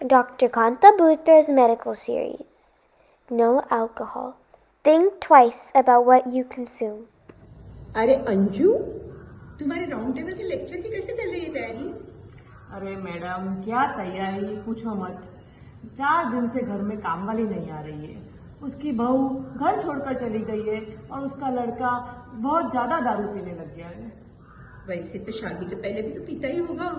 Dr. Kanta Bhutter's medical series. No alcohol. Think twice about what you consume. अरे अंजू, तुम्हारे round table के lecture की कैसे चल रही है तैयारी? अरे मैडम, क्या तैयारी, पूछो मत। 4 दिन से घर में काम वाली नहीं आ रही है। उसकी बहू घर छोड़कर चली गई है और उसका लड़का बहुत ज्यादा दारू पीने लग गया है। वैसे तो शादी के पहले भी तो पीता ही होगा।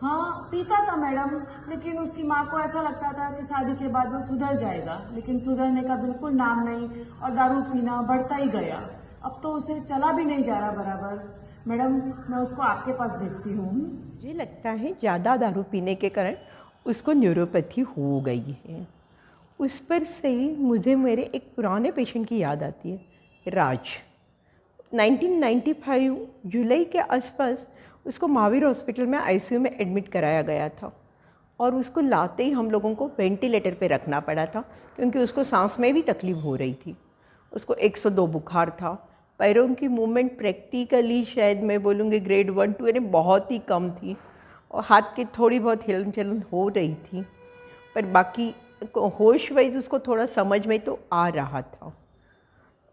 हाँ, पीता था मैडम, लेकिन उसकी माँ को ऐसा लगता था कि शादी के बाद वो सुधर जाएगा, लेकिन सुधरने का बिल्कुल नाम नहीं और दारू पीना बढ़ता ही गया। अब तो उसे चला भी नहीं जा रहा बराबर। मैडम, मैं उसको आपके पास भेजती हूँ। मुझे लगता है ज़्यादा दारू पीने के कारण उसको न्यूरोपैथी हो गई है। उस पर से ही मुझे मेरे एक पुराने पेशेंट की याद आती है, राज। 1995 जुलाई के आसपास उसको महावीर हॉस्पिटल में आईसीयू में एडमिट कराया गया था और उसको लाते ही हम लोगों को वेंटिलेटर पे रखना पड़ा था क्योंकि उसको सांस में भी तकलीफ़ हो रही थी। उसको 102 बुखार था। पैरों की मूवमेंट प्रैक्टिकली शायद मैं बोलूँगी ग्रेड 1 2 यानी बहुत ही कम थी और हाथ की थोड़ी बहुत हिलन चलन हो रही थी, पर बाकी होश वाइज उसको थोड़ा समझ में तो आ रहा था।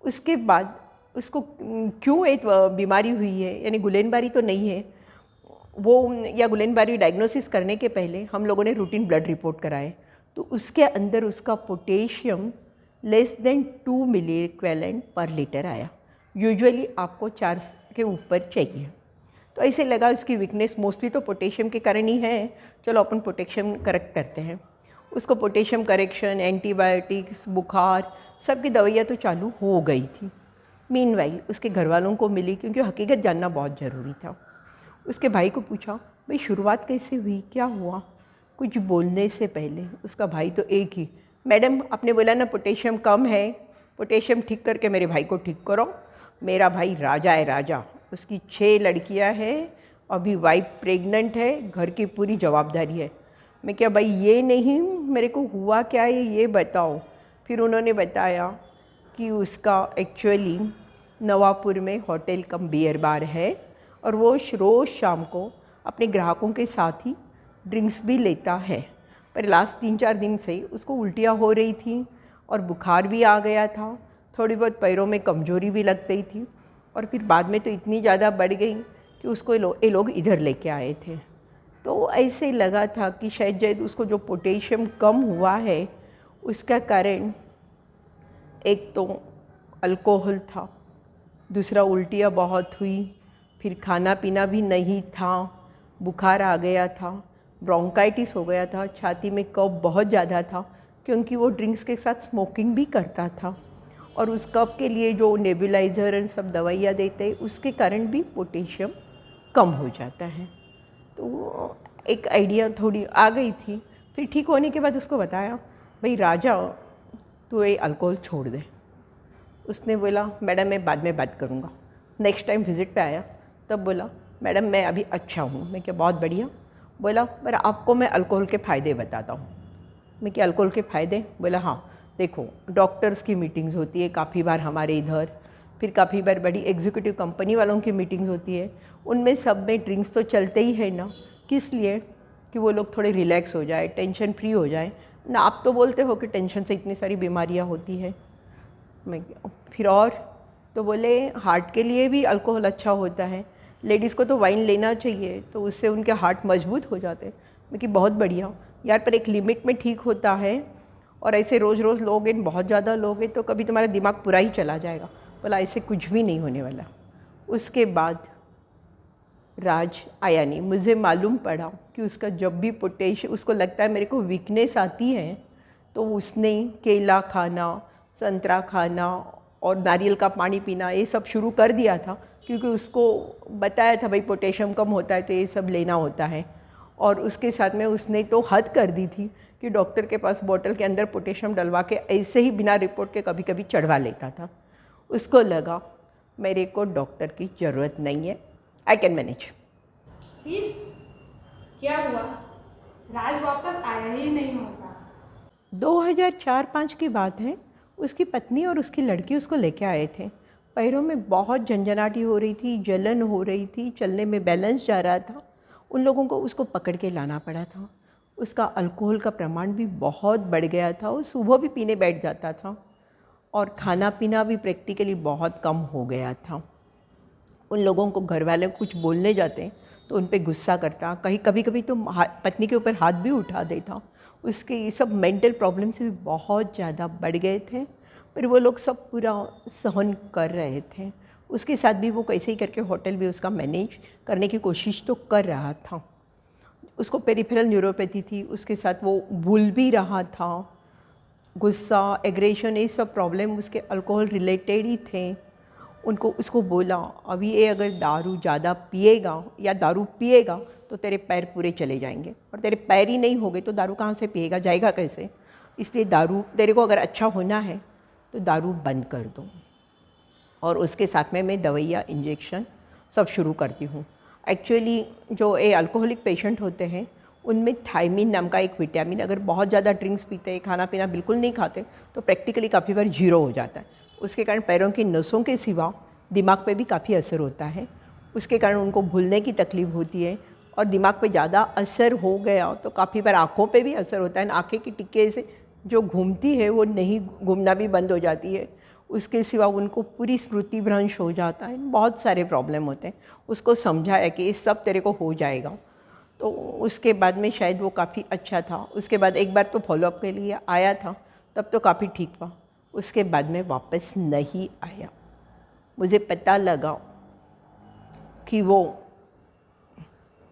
उसके बाद उसको क्यों एक बीमारी हुई है, यानी गुलेनबारी तो नहीं है वो, या गुलेनबारी डायग्नोसिस करने के पहले हम लोगों ने रूटीन ब्लड रिपोर्ट कराए तो उसके अंदर उसका पोटेशियम लेस देन 2 मिली इक्विवेलेंट पर लीटर आया। यूजुअली आपको 4 के ऊपर चाहिए। तो ऐसे लगा उसकी वीकनेस मोस्टली तो पोटेशियम के कारण ही है, चलो अपन पोटेशियम करेक्ट करते हैं। उसको पोटेशियम करेक्शन, एंटीबायोटिक्स, बुखार, सबकी दवाइयाँ तो चालू हो गई थी। मीनवाइल उसके घर वालों को मिली क्योंकि हकीकत जानना बहुत ज़रूरी था। उसके भाई को पूछा, भाई शुरुआत कैसे हुई, क्या हुआ? कुछ बोलने से पहले उसका भाई तो एक ही, मैडम आपने बोला ना पोटेशियम कम है, पोटेशियम ठीक करके मेरे भाई को ठीक करो। मेरा भाई राजा है, राजा। उसकी 6 लड़कियां हैं, अभी वाइफ प्रेग्नेंट है, घर की पूरी जवाबदारी है। मैं क्या भाई ये नहीं, मेरे को हुआ क्या है ये बताओ। फिर उन्होंने बताया कि उसका एक्चुअली नवापुर में होटल कम बियर बार है और वो रोज़ शाम को अपने ग्राहकों के साथ ही ड्रिंक्स भी लेता है, पर लास्ट 3-4 दिन से उसको उल्टियाँ हो रही थी और बुखार भी आ गया था, थोड़ी बहुत पैरों में कमजोरी भी लग गई थी और फिर बाद में तो इतनी ज़्यादा बढ़ गई कि उसको ये लोग इधर लेके आए थे। तो ऐसे लगा था कि शायद उसको जो पोटेशियम कम हुआ है उसका कारण एक तो अल्कोहल था, दूसरा उल्टियाँ बहुत हुई, फिर खाना पीना भी नहीं था, बुखार आ गया था, ब्रोंकाइटिस हो गया था, छाती में कफ बहुत ज़्यादा था क्योंकि वो ड्रिंक्स के साथ स्मोकिंग भी करता था और उस कफ के लिए जो नेबुलाइज़र और सब दवाइयाँ देते हैं उसके कारण भी पोटेशियम कम हो जाता है। तो एक आइडिया थोड़ी आ गई थी। फिर ठीक होने के बाद उसको बताया, भाई राजा तू ये अल्कोहल छोड़ दे। उसने बोला मैडम मैं बाद में बात करूँगा। नेक्स्ट टाइम विज़िट पे आया तब बोला मैडम मैं अभी अच्छा हूँ। मैं क्या बहुत बढ़िया। बोला पर आपको मैं अल्कोहल के फ़ायदे बताता हूँ। मैं क्या अल्कोहल के फ़ायदे? बोला हाँ देखो, डॉक्टर्स की मीटिंग्स होती है काफ़ी बार हमारे इधर, फिर काफ़ी बार बड़ी एग्जीक्यूटिव कंपनी वालों की मीटिंग्स होती है, उनमें सब में ड्रिंक्स तो चलते ही है ना, किस लिए कि वो लोग थोड़े रिलैक्स हो जाए, टेंशन फ्री हो जाए ना। आप तो बोलते हो कि टेंशन से इतनी सारी बीमारियाँ होती हैं। मैं फिर और तो बोले हार्ट के लिए भी अल्कोहल अच्छा होता है, लेडीज़ को तो वाइन लेना चाहिए तो उससे उनके हार्ट मजबूत हो जाते हैं। मैं कि बहुत बढ़िया यार, पर एक लिमिट में ठीक होता है और ऐसे रोज़ रोज़ लोगे, बहुत ज़्यादा लोगे तो कभी तुम्हारा दिमाग पूरा ही चला जाएगा। बोला ऐसे कुछ भी नहीं होने वाला। उसके बाद राज आया नहीं। मुझे मालूम पड़ा कि उसका जब भी पोटेशियम, उसको लगता है मेरे को वीकनेस आती है, तो उसने केला खाना, संतरा खाना और नारियल का पानी पीना ये सब शुरू कर दिया था क्योंकि उसको बताया था भाई पोटेशियम कम होता है तो ये सब लेना होता है। और उसके साथ में उसने तो हद कर दी थी कि डॉक्टर के पास बोतल के अंदर पोटेशियम डलवा के ऐसे ही बिना रिपोर्ट के कभी कभी चढ़वा लेता था। उसको लगा मेरे को डॉक्टर की ज़रूरत नहीं है, आई कैन मैनेज। फिर क्या हुआ? राज वापस आया ही नहीं होगा। 2004-5 की बात है। उसकी पत्नी और उसकी लड़की उसको लेके आए थे। पैरों में बहुत झंझनाटी हो रही थी, जलन हो रही थी, चलने में बैलेंस जा रहा था। उन लोगों को उसको पकड़ के लाना पड़ा था। उसका अल्कोहल का प्रमाण भी बहुत बढ़ गया था। वो सुबह भी पीने बैठ जाता था और खाना पीना भी प्रैक्टिकली बहुत कम हो गया था। उन लोगों को घर वाले कुछ बोलने जाते तो उन पे गुस्सा करता, कभी कभी तो पत्नी के ऊपर हाथ भी उठा देता। उसके ये सब मेंटल प्रॉब्लम्स भी बहुत ज़्यादा बढ़ गए थे, पर वो लोग सब पूरा सहन कर रहे थे। उसके साथ भी वो कैसे ही करके होटल भी उसका मैनेज करने की कोशिश तो कर रहा था। उसको पेरिफेरल न्यूरोपैथी थी, उसके साथ वो भूल भी रहा था। गुस्सा, एग्रेशन, ये सब प्रॉब्लम उसके अल्कोहल रिलेटेड ही थे। उसको बोला, अभी ये अगर दारू ज़्यादा पिएगा या दारू पिएगा तो तेरे पैर पूरे चले जाएंगे, और तेरे पैर ही नहीं होंगे तो दारू कहाँ से पिएगा, जाएगा कैसे? इसलिए दारू, तेरे को अगर अच्छा होना है तो दारू बंद कर दो। और उसके साथ में मैं दवाइयाँ, इंजेक्शन सब शुरू करती हूँ। एक्चुअली जो ये अल्कोहलिक पेशेंट होते हैं उनमें थायमिन नाम का एक विटामिन, अगर बहुत ज़्यादा ड्रिंक्स पीते हैं, खाना पीना बिल्कुल नहीं खाते, तो प्रैक्टिकली काफ़ी बार जीरो हो जाता है। उसके कारण पैरों की नसों के सिवा दिमाग पे भी काफ़ी असर होता है। उसके कारण उनको भूलने की तकलीफ़ होती है, और दिमाग पे ज़्यादा असर हो गया तो काफ़ी बार आँखों पे भी असर होता है। आँखें की टिक्के से जो घूमती है वो नहीं घूमना भी बंद हो जाती है। उसके सिवा उनको पूरी स्मृति भ्रंश हो जाता है। बहुत सारे प्रॉब्लम होते हैं। उसको समझाया कि ये सब तेरे को हो जाएगा, तो उसके बाद में शायद वो काफ़ी अच्छा था। उसके बाद एक बार तो फॉलोअप के लिए आया था, तब तो काफ़ी ठीक था। उसके बाद में वापस नहीं आया। मुझे पता लगा कि वो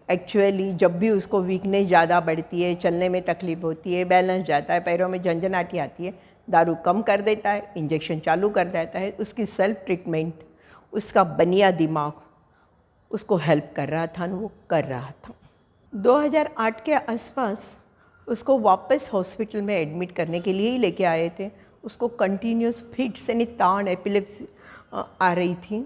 एक्चुअली जब भी उसको वीकनेस ज़्यादा बढ़ती है, चलने में तकलीफ़ होती है, बैलेंस जाता है, पैरों में झंझनाहट आती है, दारू कम कर देता है, इंजेक्शन चालू कर देता है। उसकी सेल्फ ट्रीटमेंट, उसका बनिया दिमाग उसको हेल्प कर रहा था, वो कर रहा था। 2008 के आसपास उसको वापस हॉस्पिटल में एडमिट करने के लिए ही लेके आए थे। उसको कंटिन्यूस फिट्स यानी तान, एपिलेप्सी आ रही थी।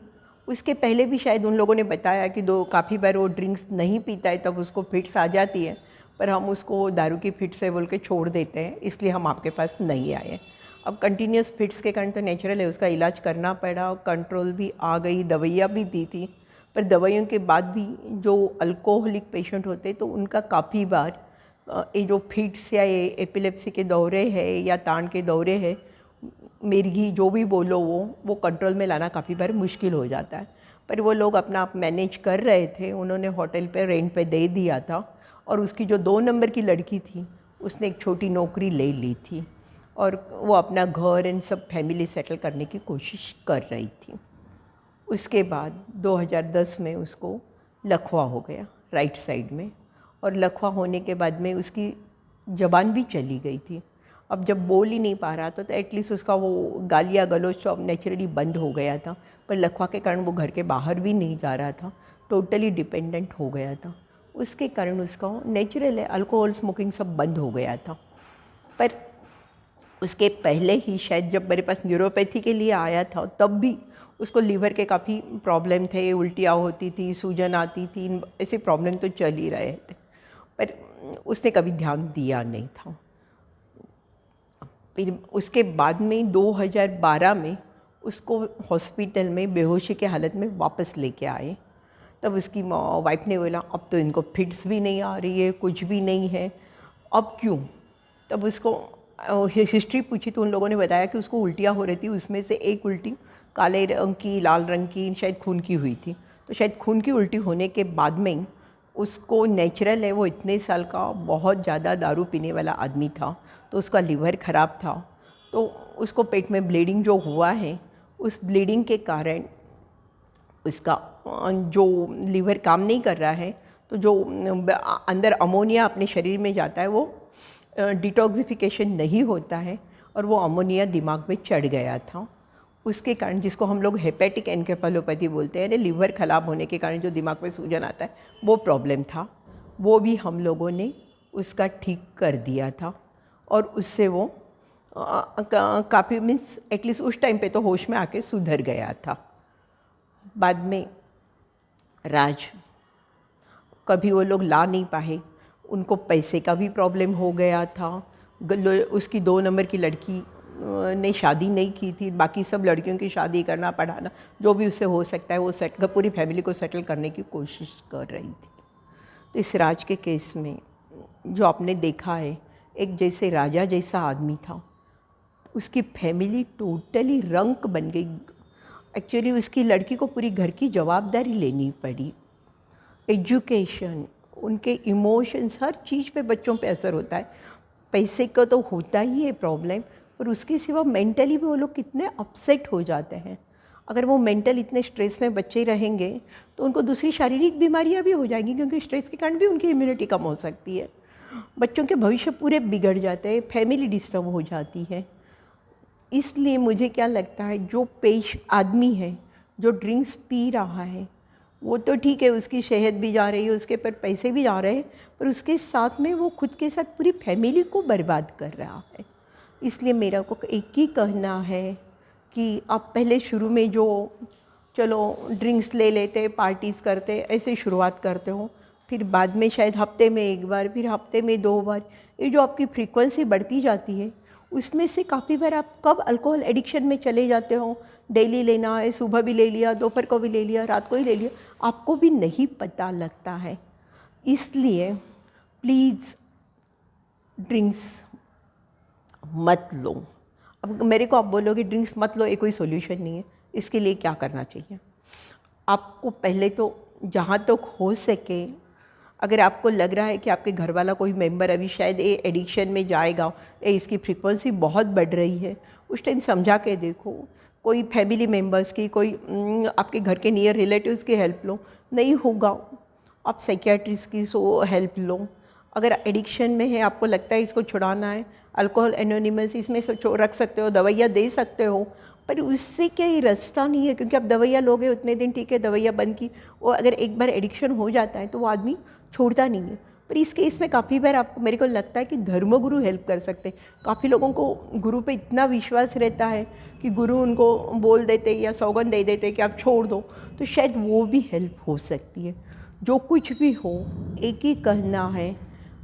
उसके पहले भी शायद उन लोगों ने बताया कि काफ़ी बार वो ड्रिंक्स नहीं पीता है तब उसको फिट्स आ जाती है, पर हम उसको दारू की फिट्स है बोल के छोड़ देते हैं, इसलिए हम आपके पास नहीं आए। अब कंटिन्यूस फिट्स के कारण तो नेचुरल है, उसका इलाज करना पड़ा। कंट्रोल भी आ गई, दवाइयाँ भी दी थी, पर दवाइयों के बाद भी जो अल्कोहलिक पेशेंट होते तो उनका काफ़ी बार ये जो फिट्स या ये एपिलेप्सी के दौरे हैं या तान के दौरे हैं, मिर्गी जो भी बोलो, वो कंट्रोल में लाना काफ़ी बार मुश्किल हो जाता है। पर वो लोग अपना आप मैनेज कर रहे थे। उन्होंने होटल पे रेंट पे दे दिया था, और उसकी जो 2 नंबर की लड़की थी उसने एक छोटी नौकरी ले ली थी, और वो अपना घर एंड सब फैमिली सेटल करने की कोशिश कर रही थी। उसके बाद 2010 में उसको लकवा हो गया राइट साइड में, और लकवा होने के बाद में उसकी ज़बान भी चली गई थी। अब जब बोल ही नहीं पा रहा था तो एटलीस्ट उसका वो गालियाँ गलौज तो अब नेचुरली बंद हो गया था, पर लकवा के कारण वो घर के बाहर भी नहीं जा रहा था, टोटली डिपेंडेंट हो गया था। उसके कारण उसका नेचुरल है अल्कोहल, स्मोकिंग सब बंद हो गया था। पर उसके पहले ही शायद जब मेरे पास न्यूरोपैथी के लिए आया था तब भी उसको लीवर के काफ़ी प्रॉब्लम थे, उल्टियाँ होती थी, सूजन आती थी, ऐसे प्रॉब्लम तो चल ही रहे थे, पर उसने कभी ध्यान दिया नहीं था। फिर उसके बाद में 2012 में उसको हॉस्पिटल में बेहोशी के हालत में वापस लेके आए। तब उसकी वाइफ ने बोला, अब तो इनको फिट्स भी नहीं आ रही है, कुछ भी नहीं है, अब क्यों? तब उसको हिस्ट्री पूछी तो उन लोगों ने बताया कि उसको उल्टियाँ हो रही थी, उसमें से एक उल्टी काले रंग की, लाल रंग की, शायद खून की हुई थी। तो शायद खून की उल्टी होने के बाद में उसको नेचुरल है, वो इतने साल का बहुत ज़्यादा दारू पीने वाला आदमी था, तो उसका लीवर ख़राब था, तो उसको पेट में ब्लीडिंग जो हुआ है, उस ब्लीडिंग के कारण उसका जो लीवर काम नहीं कर रहा है, तो जो अंदर अमोनिया अपने शरीर में जाता है वो डिटॉक्सिफिकेशन नहीं होता है, और वो अमोनिया दिमाग में चढ़ गया था। उसके कारण, जिसको हम लोग हेपेटिक एनकेफेलोपैथी बोलते हैं, लीवर ख़राब होने के कारण जो दिमाग में सूजन आता है, वो प्रॉब्लम था। वो भी हम लोगों ने उसका ठीक कर दिया था, और उससे वो काफ़ी मीन्स एटलीस्ट उस टाइम पे तो होश में आके सुधर गया था। बाद में राज कभी वो लोग ला नहीं पाए, उनको पैसे का भी प्रॉब्लम हो गया था। उसकी 2 नंबर की लड़की ने शादी नहीं की थी, बाकी सब लड़कियों की शादी करना, पढ़ाना, जो भी उससे हो सकता है वो पूरी फैमिली को सेटल करने की कोशिश कर रही थी। तो इस राज के केस में जो आपने देखा है, एक जैसे राजा जैसा आदमी था, उसकी फैमिली टोटली रंक बन गई। एक्चुअली उसकी लड़की को पूरी घर की जवाबदारी लेनी पड़ी। एजुकेशन, उनके इमोशंस, हर चीज़ पे बच्चों पे असर होता है। पैसे का तो होता ही है प्रॉब्लम, पर उसके सिवा मेंटली भी वो लोग कितने अपसेट हो जाते हैं। अगर वो मेंटल इतने स्ट्रेस में बच्चे रहेंगे तो उनको दूसरी शारीरिक बीमारियां भी हो जाएंगी, क्योंकि स्ट्रेस के कारण भी उनकी इम्यूनिटी कम हो सकती है। बच्चों के भविष्य पूरे बिगड़ जाते हैं, फैमिली डिस्टर्ब हो जाती है। इसलिए मुझे क्या लगता है, जो पेश आदमी है जो ड्रिंक्स पी रहा है, वो तो ठीक है, उसकी सेहत भी जा रही है, उसके पर पैसे भी जा रहे हैं, पर उसके साथ में वो खुद के साथ पूरी फैमिली को बर्बाद कर रहा है। इसलिए मेरा को एक ही कहना है कि आप पहले शुरू में जो चलो ड्रिंक्स ले लेते, पार्टीज़ करते, ऐसे शुरुआत करते हो, फिर बाद में शायद हफ्ते में एक बार, फिर हफ्ते में 2 बार, ये जो आपकी फ्रीक्वेंसी बढ़ती जाती है, उसमें से काफ़ी बार आप कब अल्कोहल एडिक्शन में चले जाते हो। डेली लेना है, सुबह भी ले लिया, दोपहर को भी ले लिया, रात को ही ले लिया, आपको भी नहीं पता लगता है। इसलिए प्लीज़ ड्रिंक्स मत लो। अब मेरे को आप बोलोगे ड्रिंक्स मत लो, ये कोई सोल्यूशन नहीं है। इसके लिए क्या करना चाहिए? आपको पहले तो जहाँ तक हो सके, अगर आपको लग रहा है कि आपके घर वाला कोई मेंबर अभी शायद ये एडिक्शन में जाएगा, इसकी फ्रीक्वेंसी बहुत बढ़ रही है, उस टाइम समझा के देखो। कोई फैमिली मेंबर्स की, कोई आपके घर के नियर रिलेटिव्स की हेल्प लो। नहीं होगा, आप साइकियाट्रिस्ट की हेल्प लो। अगर एडिक्शन में है, आपको लगता है इसको छुड़ाना है, अल्कोहल एनोनिमस इसमें रख सकते हो, दवाइयाँ दे सकते हो, पर उससे क्या ही रास्ता नहीं है। क्योंकि आप दवाइयाँ लोगे उतने दिन ठीक है, दवाइयाँ बंद की, वो अगर एक बार एडिक्शन हो जाता है तो वो आदमी छोड़ता नहीं है। पर इस केस में काफ़ी बार आपको, मेरे को लगता है कि धर्मगुरु हेल्प कर सकते हैं। काफ़ी लोगों को गुरु पे इतना विश्वास रहता है कि गुरु उनको बोल देते या सौगंध दे देते कि आप छोड़ दो, तो शायद वो भी हेल्प हो सकती है। जो कुछ भी हो, एक ही कहना है,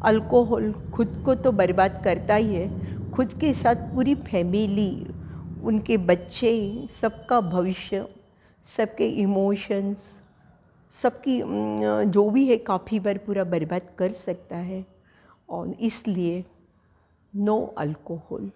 अल्कोहल खुद को तो बर्बाद करता ही है, खुद के साथ पूरी फैमिली, उनके बच्चे, सबका भविष्य, सबके इमोशंस, सबकी जो भी है, काफ़ी बार पूरा बर्बाद कर सकता है। और इसलिए नो अल्कोहल।